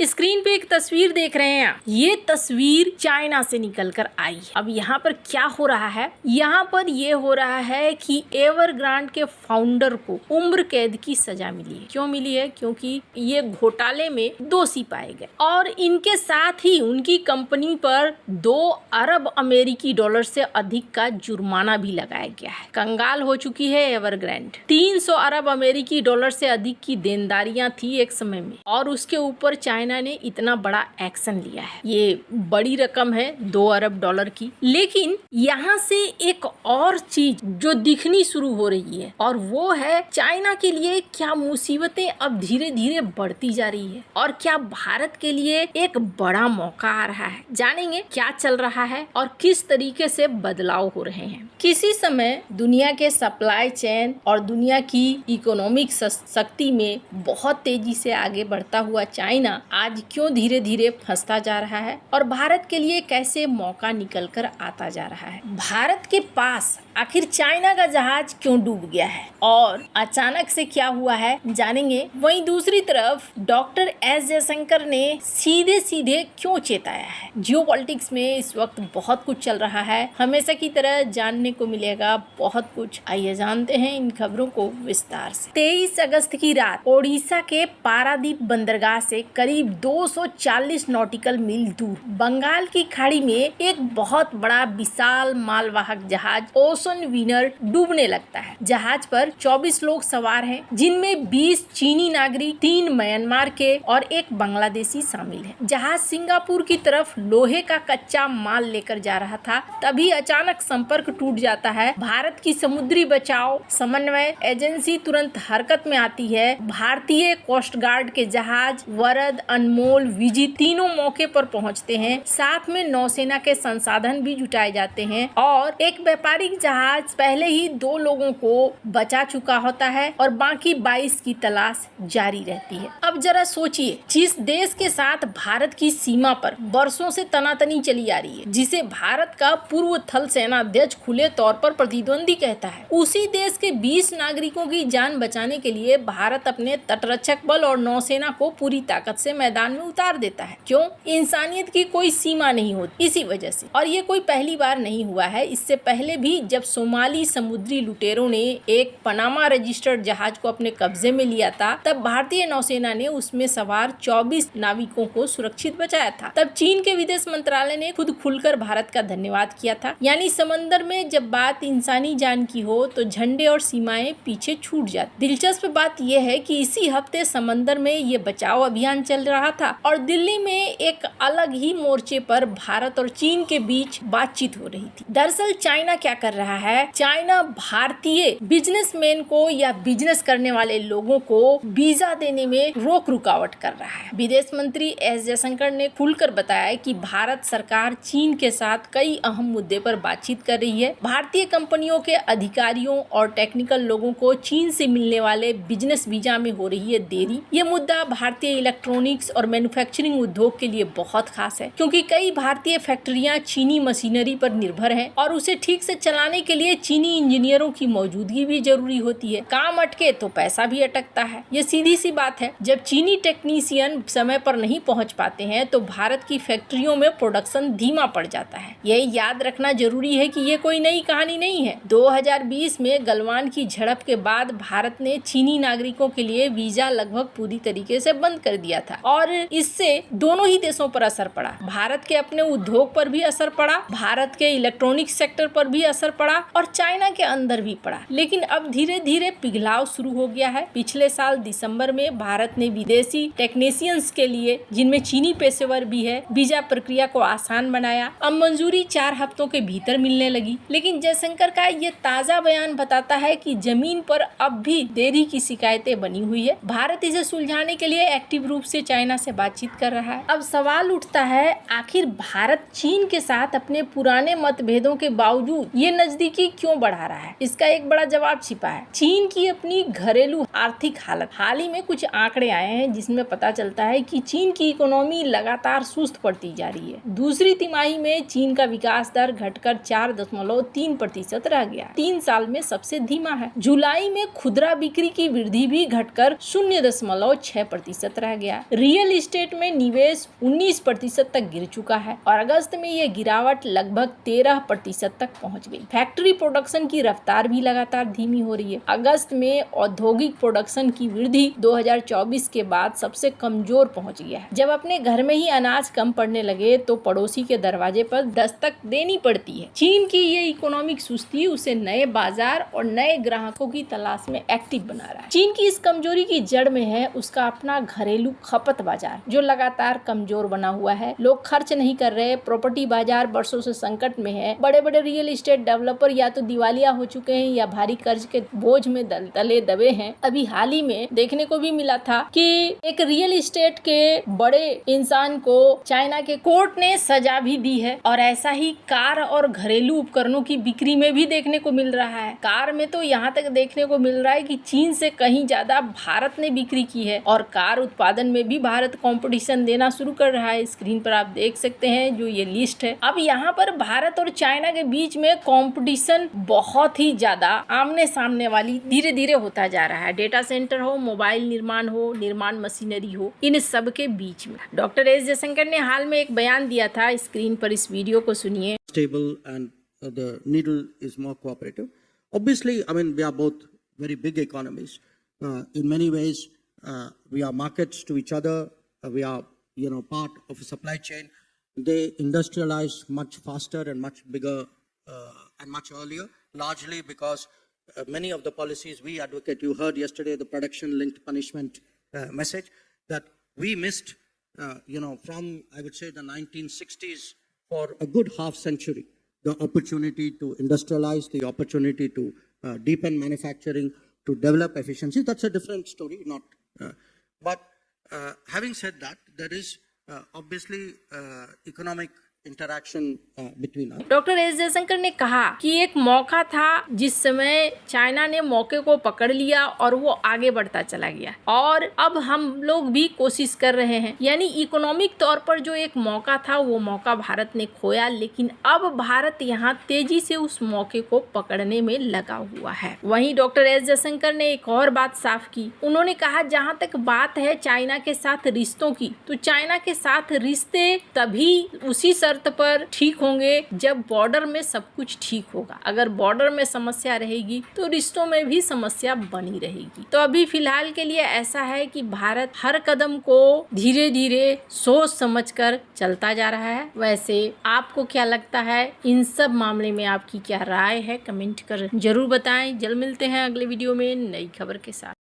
Screen पे एक तस्वीर देख रहे हैं आप। ये तस्वीर चाइना से निकल कर आई। अब यहाँ पर क्या हो रहा है, यहाँ पर ये हो रहा है कि एवरग्रांड के फाउंडर को उम्र कैद की सजा मिली है। क्यों मिली है? क्योंकि ये घोटाले में दोषी पाए गए और इनके साथ ही उनकी कंपनी पर 2 अरब अमेरिकी डॉलर से अधिक का जुर्माना भी लगाया गया है। कंगाल हो चुकी है एवरग्रांड। 300 अरब अमेरिकी डॉलर से अधिक की देनदारियां थी एक समय में और उसके ऊपर चाइना ने इतना बड़ा एक्शन लिया है। ये बड़ी रकम है 2 अरब डॉलर की। लेकिन यहाँ से एक और चीज जो दिखनी शुरू हो रही है और वो है चाइना के लिए क्या मुसीबतें अब धीरे धीरे बढ़ती जा रही है और क्या भारत के लिए एक बड़ा मौका आ रहा है। जानेंगे क्या चल रहा है और किस तरीके से बदलाव हो रहे हैं। किसी समय दुनिया के सप्लाई चेन और दुनिया की इकोनॉमिक शक्ति में बहुत तेजी से आगे बढ़ता हुआ चाइना आज क्यों धीरे धीरे फंसता जा रहा है और भारत के लिए कैसे मौका निकल कर आता जा रहा है। भारत के पास आखिर चाइना का जहाज क्यों डूब गया है और अचानक से क्या हुआ है, जानेंगे। वहीं दूसरी तरफ डॉक्टर एस जयशंकर ने सीधे सीधे क्यों चेताया है। जियोपॉलिटिक्स में इस वक्त बहुत कुछ चल रहा है, हमेशा की तरह जानने को मिलेगा बहुत कुछ। आइए जानते हैं इन खबरों को विस्तार से। 23 अगस्त की रात ओडिशा के पारादीप बंदरगाह से करीब 240 नॉटिकल मील दूर बंगाल की खाड़ी में एक बहुत बड़ा विशाल मालवाहक जहाज ओशन विनर डूबने लगता है। जहाज पर 24 लोग सवार हैं, जिनमें 20 चीनी नागरिक, 3 म्यांमार के और 1 बांग्लादेशी शामिल है। जहाज सिंगापुर की तरफ लोहे का कच्चा माल लेकर जा रहा था, तभी अचानक संपर्क टूट जाता है। भारत की समुद्री बचाव समन्वय एजेंसी तुरंत हरकत में आती है। भारतीय कोस्ट गार्ड के जहाज वरद, अनमोल, विजित तीनों मौके पर पहुंचते हैं। साथ में नौसेना के संसाधन भी जुटाए जाते हैं और एक व्यापारिक जहाज पहले ही 2 लोगों को बचा चुका होता है और बाकी 22 की तलाश जारी रहती है। अब जरा सोचिए, जिस देश के साथ भारत की सीमा पर वर्षों से तनातनी चली आ रही है, जिसे भारत का पूर्व थल सेना अध्यक्ष खुले तौर पर प्रतिद्वंदी कहता है, उसी देश के 20 नागरिकों की जान बचाने के लिए भारत अपने तटरक्षक बल और नौसेना को पूरी ताकत से मैदान में उतार देता है। क्यों? इंसानियत की कोई सीमा नहीं होती इसी वजह से। और ये कोई पहली बार नहीं हुआ है। इससे पहले भी जब सोमाली समुद्री लुटेरों ने एक पनामा रजिस्टर्ड जहाज को अपने कब्जे में लिया था, तब भारतीय नौसेना ने उसमें सवार 24 नाविकों को सुरक्षित बचाया था। तब चीन के विदेश मंत्रालय ने खुद खुलकर भारत का धन्यवाद किया था। यानी समंदर में जब बात इंसानी जान की हो तो झंडे और सीमाएं पीछे छूट जाती। दिलचस्प बात यह है कि इसी हफ्ते समंदर में ये बचाव अभियान चल रहा था और दिल्ली में एक अलग ही मोर्चे पर भारत और चीन के बीच बातचीत हो रही थी। दरअसल चाइना क्या कर रहा है, चाइना भारतीय बिजनेसमैन को या बिजनेस करने वाले लोगों को वीजा देने में रोक रुकावट कर रहा है। विदेश मंत्री एस जयशंकर ने खुलकर बताया कि भारत सरकार चीन के साथ कई अहम मुद्दे पर बातचीत कर रही है। भारतीय कंपनियों के अधिकारियों और टेक्निकल लोगों को चीन से मिलने वाले बिजनेस वीजा में हो रही है देरी। ये मुद्दा भारतीय इलेक्ट्रॉनिक्स और मैन्युफैक्चरिंग उद्योग के लिए बहुत खास है, क्योंकि कई भारतीय फैक्ट्रियां चीनी मशीनरी पर निर्भर हैं और उसे ठीक से चलाने के लिए चीनी इंजीनियरों की मौजूदगी भी जरूरी होती है। काम अटके तो पैसा भी अटकता है। ये सीधी सी बात है। जब चीनी टेक्नीशियन समय पर नहीं पहुंच पाते हैं तो भारत की फैक्ट्रियों में प्रोडक्शन धीमा पड़ जाता है। यही याद रखना जरूरी है कि ये कोई नई कहानी नहीं है। 2020 में गलवान की झड़प के बाद भारत ने चीनी नागरिकों के लिए वीजा लगभग पूरी तरीके से बंद कर दिया था और इससे दोनों ही देशों पर असर पड़ा। भारत के अपने उद्योग पर भी असर पड़ा, भारत के इलेक्ट्रॉनिक सेक्टर पर भी असर पड़ा और चाइना के अंदर भी पड़ा। लेकिन अब धीरे धीरे पिघलाव शुरू हो गया है। पिछले साल दिसंबर में भारत ने विदेशी टेक्नीशियंस के लिए, जिनमें चीनी पेशेवर भी है, वीजा प्रक्रिया को आसान बनाया। अब मंजूरी 4 हफ्तों के भीतर मिलने लगी। लेकिन जयशंकर का ये ताजा बयान बताता है कि जमीन पर अब भी देरी की शिकायतें बनी हुई है। भारत इसे सुलझाने के लिए एक्टिव रूप से चाइना से बातचीत कर रहा है। अब सवाल उठता है, आखिर भारत चीन के साथ अपने पुराने मतभेदों के बावजूद ये नजदीक नजदीकी क्यों बढ़ा रहा है? इसका एक बड़ा जवाब छिपा है चीन की अपनी घरेलू आर्थिक हालत। हाल ही में कुछ आंकड़े आए हैं जिसमें पता चलता है कि चीन की इकोनॉमी लगातार सुस्त पड़ती जा रही है। दूसरी तिमाही में चीन का विकास दर घटकर 4.3% रह गया, 3 साल में सबसे धीमा है। जुलाई में खुदरा बिक्री की वृद्धि भी घटकर 0.6% रह गया। रियल एस्टेट में निवेश 19% तक गिर चुका है और अगस्त में यह गिरावट लगभग 13% तक पहुंच गई। फैक्ट्री प्रोडक्शन की रफ्तार भी लगातार धीमी हो रही है। अगस्त में औद्योगिक प्रोडक्शन की वृद्धि 2024 के बाद सबसे कमजोर पहुंच गया है। जब अपने घर में ही अनाज कम पड़ने लगे तो पड़ोसी के दरवाजे पर दस्तक देनी पड़ती है। चीन की ये इकोनॉमिक सुस्ती उसे नए बाजार और नए ग्राहकों की तलाश में एक्टिव बना रहा है। चीन की इस कमजोरी की जड़ में है उसका अपना घरेलू खपत बाजार जो लगातार कमजोर बना हुआ है। लोग खर्च नहीं कर रहे, प्रॉपर्टी बाजार वर्षों से संकट में है। बड़े बड़े रियल एस्टेट डेवलपर या तो दिवालिया हो चुके हैं या भारी कर्ज के बोझ में तले दबे हैं। अभी हाल ही में देखने को भी मिला था कि एक रियल एस्टेट के बड़े इंसान को चाइना के कोर्ट ने सजा भी दी है और ऐसा ही कार और घरेलू उपकरणों की बिक्री में भी देखने को मिल रहा है। कार में तो यहाँ तक देखने को मिल रहा है कि चीन से कहीं ज्यादा भारत ने बिक्री की है और कार उत्पादन में भी भारत कंपटीशन देना शुरू कर रहा है। स्क्रीन पर आप देख सकते हैं जो ये लिस्ट है। अब यहाँ पर भारत और चाइना के बीच में कंपटीशन बहुत ही ज्यादा आमने सामने वाली धीरे धीरे होता जा रहा है। डेटा सेंटर हो, मोबाइल निर्माण हो, निर्माण मशीनरी हो, इन सब के बीच में डॉक्टर एस जयशंकर ने हाल में एक बयान दिया था। स्क्रीन पर इस वीडियो को सुनिए। Stable and the needle is more cooperative. Obviously, I mean, we are both very big economies. In many ways, we are markets to each other. We are, part of a supply chain. They industrialize much faster and much bigger and much earlier, largely because many of the policies we advocate, you heard yesterday the production-linked punishment message that we missed, from, I would say, the 1960s for a good half century. The opportunity to industrialize, the opportunity to deepen manufacturing, to develop efficiency, that's a different story. But having said that, there is obviously economic interaction between us. Doctor S Jaishankar ने कहा कि एक मौका था जिस समय China ने मौके को पकड़ लिया और वो आगे बढ़ता चला गया और अब हम लोग भी कोशिश कर रहे हैं। यानी इकोनॉमिक तौर पर जो एक मौका था वो मौका भारत ने खोया, लेकिन अब भारत यहाँ तेजी से उस मौके को पकड़ने में लगा हुआ है। वहीं डॉक्टर एस जयशंकर ने एक और बात साफ की। उन्होंने कहा जहाँ तक बात है चाइना के साथ रिश्तों की, तो चाइना के साथ रिश्ते तभी उसी शर्त पर ठीक होंगे जब बॉर्डर में सब कुछ ठीक होगा। अगर बॉर्डर में समस्या रहेगी तो रिश्तों में भी समस्या बनी रहेगी। तो अभी फिलहाल के लिए ऐसा है कि भारत हर कदम को धीरे धीरे सोच समझकर चलता जा रहा है। वैसे आपको क्या लगता है, इन सब मामले में आपकी क्या राय है, कमेंट कर जरूर बताएं। जल्द मिलते हैं अगले वीडियो में नई खबर के साथ।